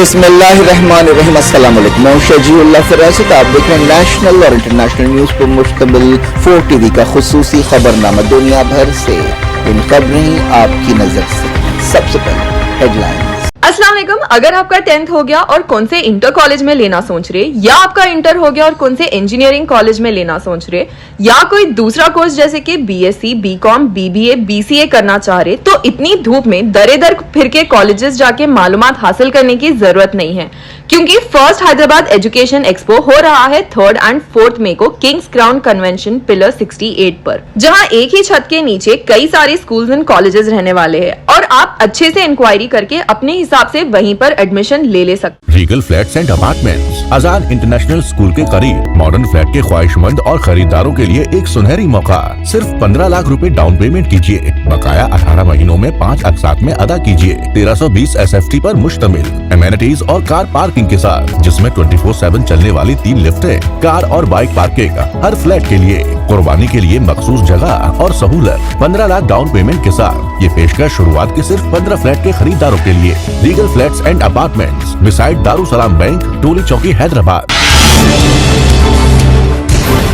بسم اللہ الرحمن الرحیم، السلام علیکم، میں شجیع اللہ فراست، آپ دیکھ رہے ہیں نیشنل اور انٹرنیشنل نیوز پر مشتمل 4 ٹی وی کا خصوصی خبرنامہ دنیا بھر سے ان خبریں آپ کی نظر سے۔ سب سے پہلے ہیڈ لائنز۔ السلام علیکم۔ اگر آپ کا 10th ہو گیا اور کون سے انٹر کالج میں لینا سوچ رہے، یا آپ کا انٹر ہو گیا اور کون سے انجینئرنگ کالج میں لینا سوچ رہے، یا کوئی دوسرا کورس جیسے کہ B S C, B com, B B A, B C A کرنا چاہ رہے، تو اتنی دھوپ میں درے در پھر کے کالجز جا کے معلومات حاصل کرنے کی ضرورت نہیں ہے، کیونکہ فرسٹ حیدرآباد ایجوکیشن ایکسپو ہو رہا ہے 3 اور 4 مئی کو کنگز کراؤن کنونشن پلر 68 پر، جہاں ایک ہی چھت کے نیچے کئی سارے اسکولز اینڈ کالجز رہنے والے ہیں، اور آپ اچھے سے انکوائری کر کے اپنے حساب سے وہیں پر ایڈمیشن لے سکتے۔ Regal flats and apartments Azad International School کے قریب ماڈرن فلیٹ کے خواہش مند اور خریداروں کے لیے ایک سنہری موقع۔ صرف 15 لاکھ روپے ڈاؤن پیمنٹ کیجیے، بقایا 18 مہینوں میں 5 اقساط میں ادا کیجیے۔ 1320 SFT پر مشتمل امینٹیز اور کار پارکنگ کے ساتھ، جس میں 24/7 چلنے والی 3 لفٹیں، کار اور بائک پارکنگ ہر فلیٹ کے لیے، قربانی کے لیے مخصوص جگہ اور سہولت۔ 15 لاکھ ڈاؤن پیمنٹ کے ساتھ یہ پیشکش شروعات کے صرف 15 فلیٹ کے خریداروں کے لیے۔ Regal flats and apartments beside Darussalam bank, Toli Chowki, Hyderabad.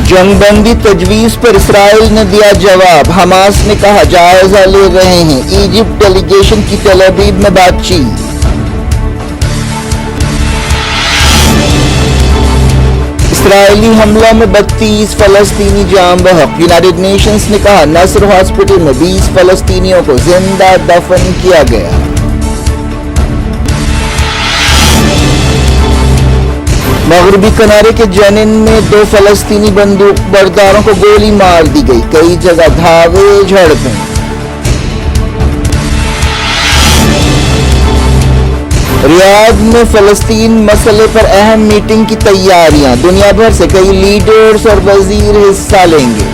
جنگ بندی تجویز پر اسرائیل نے دیا جواب، حماس نے کہا جائزہ لے رہے ہیں۔ ایجپٹ ڈیلیگیشن کی تل ابیب میں بات چیت۔ اسرائیلی حملوں میں 32 فلسطینی جاں بحق، یونائیٹڈ نیشنز نے کہا نصر ہاسپٹل میں 20 فلسطینیوں کو زندہ دفن کیا گیا۔ مغربی کنارے کے جنین میں 2 فلسطینی بندوق برداروں کو گولی مار دی گئی، کئی جگہ دھاوے جھڑپیں۔ ریاض میں فلسطین مسئلے پر اہم میٹنگ کی تیاریاں، دنیا بھر سے کئی لیڈرز اور وزیر حصہ لیں گے۔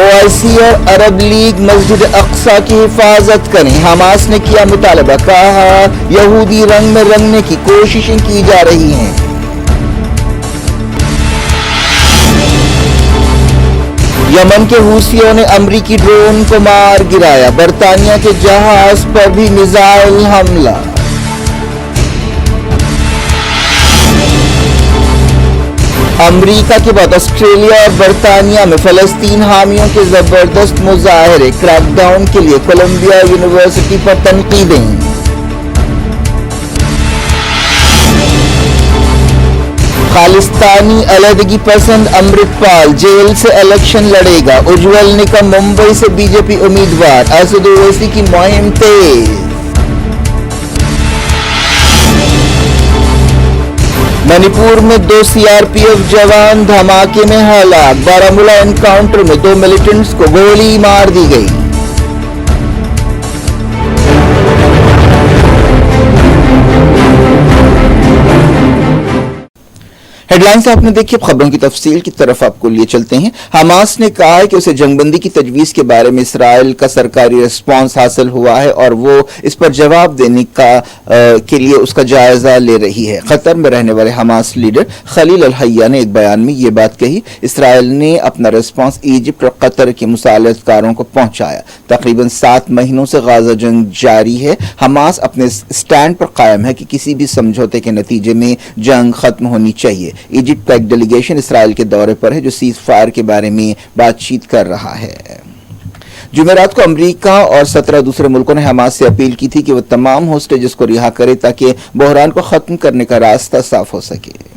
OIC اور عرب لیگ مسجد اقصی کی حفاظت کریں، حماس نے کیا مطالبہ، کہا یہودی رنگ میں رنگنے کی کوششیں کی جا رہی ہیں۔ یمن کے حوثیوں نے امریکی ڈرون کو مار گرایا، برطانیہ کے جہاز پر بھی میزائل حملہ۔ امریکہ کے بعد آسٹریلیا اور برطانیہ میں فلسطین حامیوں کے زبردست مظاہرے، کریک ڈاؤن کے لیے کولمبیا یونیورسٹی پر تنقیدیں۔ خالصتانی علیحدگی پسند امرت پال جیل سے الیکشن لڑے گا، اجول نے کہا ممبئی سے بی جے پی امیدوار، اسد اویسی کی مہم تیز۔ منی پور میں 2 CRPF جوان دھماکے میں ہلاک، بارامولہ انکاؤنٹر میں 2 ملیٹنٹس کو گولی مار دی گئی۔ ہیڈ لائنز آپ نے دیکھی، اب خبروں کی تفصیل کی طرف آپ کو لیے چلتے ہیں۔ حماس نے کہا ہے کہ اسے جنگ بندی کی تجویز کے بارے میں اسرائیل کا سرکاری رسپانس حاصل ہوا ہے اور وہ اس پر جواب دینے کے لیے اس کا جائزہ لے رہی ہے۔ قطر میں رہنے والے حماس لیڈر خلیل الحیہ نے ایک بیان میں یہ بات کہی، اسرائیل نے اپنا رسپانس ایجپٹ اور قطر کے مصالحت کاروں کو پہنچایا۔ تقریباً 7 مہینوں سے غازہ جنگ جاری ہے۔ حماس اپنے سٹینڈ پر قائم ہے کہ کسی بھی سمجھوتے کے نتیجے میں جنگ ختم ہونی چاہیے۔ ایجپٹ کا ایک ڈیلیگیشن اسرائیل کے دورے پر ہے جو سیز فائر کے بارے میں بات چیت کر رہا ہے۔ جمعرات کو امریکہ اور 17 دوسرے ملکوں نے حماس سے اپیل کی تھی کہ وہ تمام ہوسٹیجز کو رہا کرے تاکہ بحران کو ختم کرنے کا راستہ صاف ہو سکے۔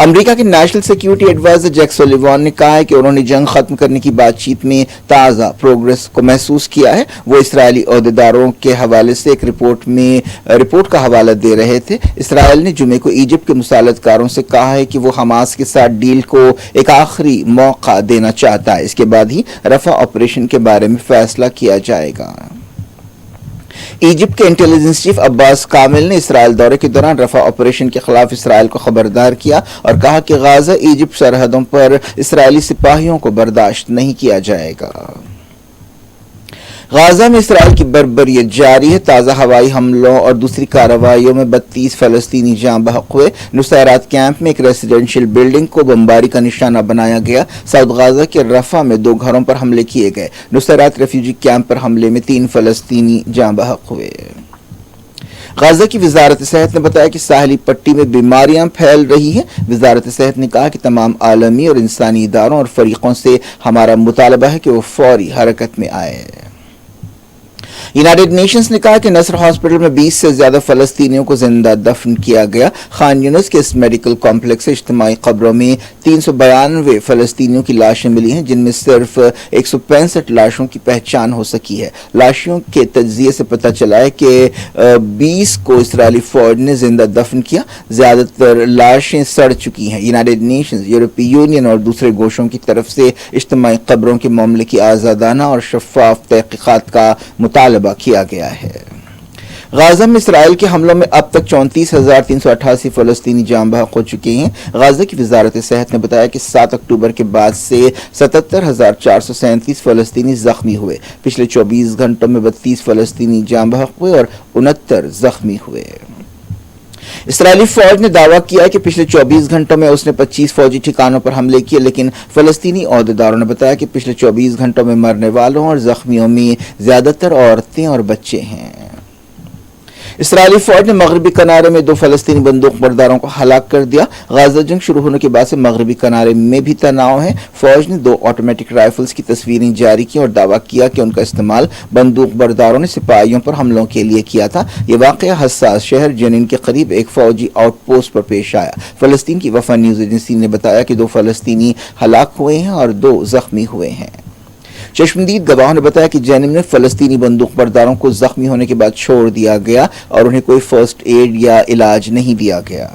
امریکہ کے نیشنل سیکیورٹی ایڈوائزر جیک سولیوان نے کہا ہے کہ انہوں نے جنگ ختم کرنے کی بات چیت میں تازہ پروگریس کو محسوس کیا ہے۔ وہ اسرائیلی عہدیداروں کے حوالے سے ایک رپورٹ کا حوالہ دے رہے تھے۔ اسرائیل نے جمعے کو ایجپٹ کے مصالحت کاروں سے کہا ہے کہ وہ حماس کے ساتھ ڈیل کو ایک آخری موقع دینا چاہتا ہے، اس کے بعد ہی رفع آپریشن کے بارے میں فیصلہ کیا جائے گا۔ ایجپٹ کے انٹیلیجنس چیف عباس کامل نے اسرائیل دورے کے دوران رفع آپریشن کے خلاف اسرائیل کو خبردار کیا اور کہا کہ غازہ ایجپٹ سرحدوں پر اسرائیلی سپاہیوں کو برداشت نہیں کیا جائے گا۔ غازہ میں اسرائیل کی بربریت جاری ہے. تازہ ہوائی حملوں اور دوسری کارروائیوں میں 32 فلسطینی جاں بحق ہوئے. نصیرات کیمپ میں ایک ریزیڈنشیل بلڈنگ کو بمباری کا نشانہ بنایا گیا. ساؤتھ غازہ کے رفح میں 2 گھروں پر حملے کیے گئے. نصیرات ریفیوجی کیمپ پر حملے میں 3 فلسطینی جاں بحق ہوئے. غازہ کی وزارت صحت نے بتایا کہ ساحلی پٹی میں بیماریاں پھیل رہی ہیں. وزارت صحت نے کہا کہ تمام عالمی اور انسانی اداروں اور فریقوں سے ہمارا مطالبہ ہے کہ وہ فوری حرکت میں آئے. یونائیٹڈ نیشنز نے کہا کہ نصر ہاسپٹل میں 20 سے زیادہ فلسطینیوں کو زندہ دفن کیا گیا. خان یونس کے اس میڈیکل کمپلیکس سے اجتماعی قبروں میں 392 فلسطینیوں کی لاشیں ملی ہیں، جن میں صرف 165 لاشوں کی پہچان ہو سکی ہے. لاشوں کے تجزیے سے پتہ چلا ہے کہ 20 کو اسرائیلی فوج نے زندہ دفن کیا. زیادہ تر لاشیں سڑ چکی ہیں. یونائیٹڈ نیشنز، یورپی یونین اور دوسرے گوشوں کی طرف سے اجتماعی قبروں کے معاملے کی آزادانہ اور شفاف تحقیقات کا مطالبہ کیا گیا ہے. غازہ میں اسرائیل کے حملوں میں اب تک 34,388 فلسطینی جاں بحق ہو چکے ہیں. غازہ کی وزارت صحت نے بتایا کہ 7 اکتوبر کے بعد سے 77,437 فلسطینی زخمی ہوئے. پچھلے 24 گھنٹوں میں 32 فلسطینی جاں بحق ہوئے اور 69 زخمی ہوئے. اسرائیلی فوج نے دعویٰ کیا کہ پچھلے 24 گھنٹوں میں اس نے 25 فوجی ٹھکانوں پر حملے کیے، لیکن فلسطینی عہدیداروں نے بتایا کہ پچھلے 24 گھنٹوں میں مرنے والوں اور زخمیوں میں زیادہ تر عورتیں اور بچے ہیں. اسرائیلی فوج نے مغربی کنارے میں 2 فلسطینی بندوق برداروں کو ہلاک کر دیا. غازہ جنگ شروع ہونے کے بعد سے مغربی کنارے میں بھی تناؤ ہے. فوج نے 2 آٹومیٹک رائفلز کی تصویریں جاری کی اور دعویٰ کیا کہ ان کا استعمال بندوق برداروں نے سپاہیوں پر حملوں کے لیے کیا تھا. یہ واقعہ حساس شہر جنین کے قریب ایک فوجی آؤٹ پوسٹ پر پیش آیا. فلسطین کی وفا نیوز ایجنسی نے بتایا کہ 2 فلسطینی ہلاک ہوئے ہیں اور 2 زخمی ہوئے ہیں. چشمدید گواہوں نے بتایا کہ جنین میں فلسطینی بندوق برداروں کو زخمی ہونے کے بعد چھوڑ دیا گیا اور انہیں کوئی فرسٹ ایڈ یا علاج نہیں دیا گیا.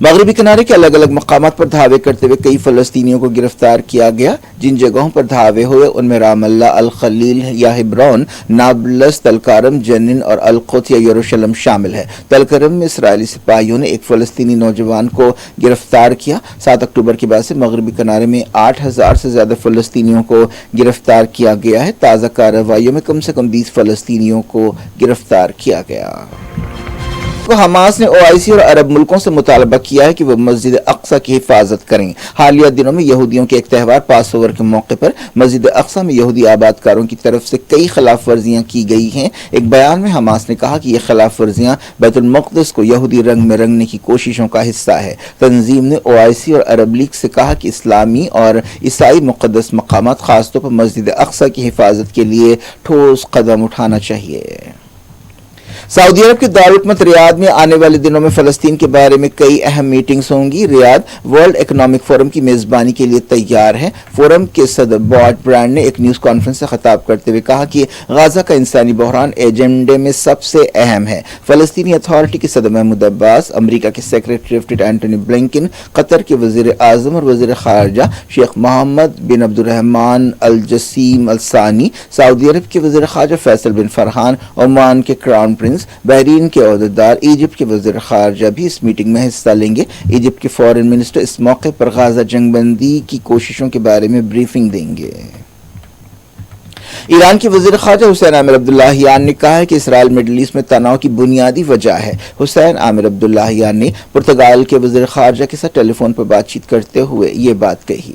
مغربی کنارے کے الگ الگ مقامات پر دھاوے کرتے ہوئے کئی فلسطینیوں کو گرفتار کیا گیا. جن جگہوں پر دھاوے ہوئے ان میں رام اللہ، الخلیل یا ہبرون، نابلس، تلکارم، جنین اور القدس یا یروشلم شامل ہے. تلکارم میں اسرائیلی سپاہیوں نے ایک فلسطینی نوجوان کو گرفتار کیا. 7 اکتوبر کے بعد سے مغربی کنارے میں 8,000 سے زیادہ فلسطینیوں کو گرفتار کیا گیا ہے. تازہ کارروائیوں میں کم سے کم 20 فلسطینیوں کو گرفتار کیا گیا. حماس نے OIC اور عرب ملکوں سے مطالبہ کیا ہے کہ وہ مسجد اقصی کی حفاظت کریں. حالیہ دنوں میں یہودیوں کے ایک تہوار پاس اوور کے موقع پر مسجد اقصی میں یہودی آبادکاروں کی طرف سے کئی خلاف ورزیاں کی گئی ہیں. ایک بیان میں حماس نے کہا کہ یہ خلاف ورزیاں بیت المقدس کو یہودی رنگ میں رنگنے کی کوششوں کا حصہ ہے. تنظیم نے OIC اور عرب لیگ سے کہا کہ اسلامی اور عیسائی مقدس مقامات خاص طور پر مسجد اقصی کی حفاظت کے لیے ٹھوس قدم اٹھانا چاہیے. سعودی عرب کے دارالحکومت ریاض میں آنے والے دنوں میں فلسطین کے بارے میں کئی اہم میٹنگز ہوں گی. ریاض ورلڈ اکنامک فورم کی میزبانی کے لیے تیار ہے. فورم کے صدر بارٹ برانڈ نے ایک نیوز کانفرنس سے خطاب کرتے ہوئے کہا کہ غزہ کا انسانی بحران ایجنڈے میں سب سے اہم ہے. فلسطینی اتھارٹی کے صدر محمود عباس، امریکہ کے secretary of state Antony Blinken, Qatar کے وزیر اعظم اور وزیر خارجہ شیخ محمد بن عبد الرحمن الجسیم الثانی، سعودی عرب کے وزیر خارجہ فیصل بن فرحان، عمان کے کراؤن پرنس، بحرین کے عہدیدار، ایجپٹ کے وزیر خارجہ بھی اس میٹنگ میں حصہ لیں گے. ایجپٹ کے فارن منسٹر اس موقع پر غزہ جنگ بندی کی کوششوں کے بارے میں بریفنگ دیں گے. ایران کے وزیر خارجہ حسین عامر عبداللہیان نے کہا ہے کہ اسرائیل مڈل ایسٹ میں تناؤ کی بنیادی وجہ ہے. حسین عامر عبداللہیان نے پرتگال کے وزیر خارجہ کے ساتھ ٹیلی فون پر بات چیت کرتے ہوئے یہ بات کہی.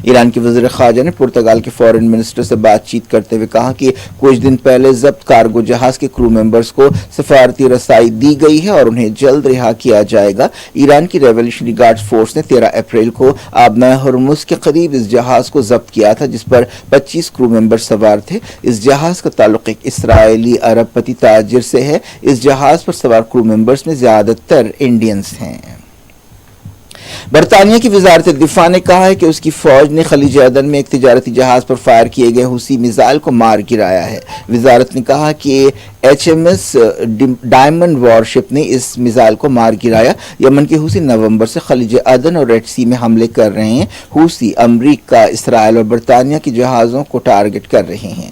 ایران کے وزیر خارجہ نے پرتگال کے فارن منسٹر سے بات چیت کرتے ہوئے کہا کہ کچھ دن پہلے ضبط کارگو جہاز کے کرو ممبرز کو سفارتی رسائی دی گئی ہے اور انہیں جلد رہا کیا جائے گا. ایران کی ریولیوشنری گارڈز فورس نے 13 اپریل کو آبنائے ہرمز کے قریب اس جہاز کو ضبط کیا تھا جس پر 25 کرو ممبر سوار تھے. اس جہاز کا تعلق ایک اسرائیلی ارب پتی تاجر سے ہے. اس جہاز پر سوار کرو ممبرز میں زیادہ تر انڈینز ہیں. برطانیہ کی وزارت دفاع نے کہا ہے کہ اس کی فوج نے خلیج عدن میں ایک تجارتی جہاز پر فائر کیے گئے حوثی میزائل کو مار گرایا ہے. وزارت نے کہا کہ HMS ڈائمنڈ وارشپ نے اس میزائل کو مار گرایا. یمن کے حوثی نومبر سے خلیج عدن اور ریڈ سی میں حملے کر رہے ہیں. حوثی امریکہ، اسرائیل اور برطانیہ کے جہازوں کو ٹارگٹ کر رہے ہیں.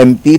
MP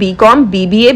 BCom, BBA,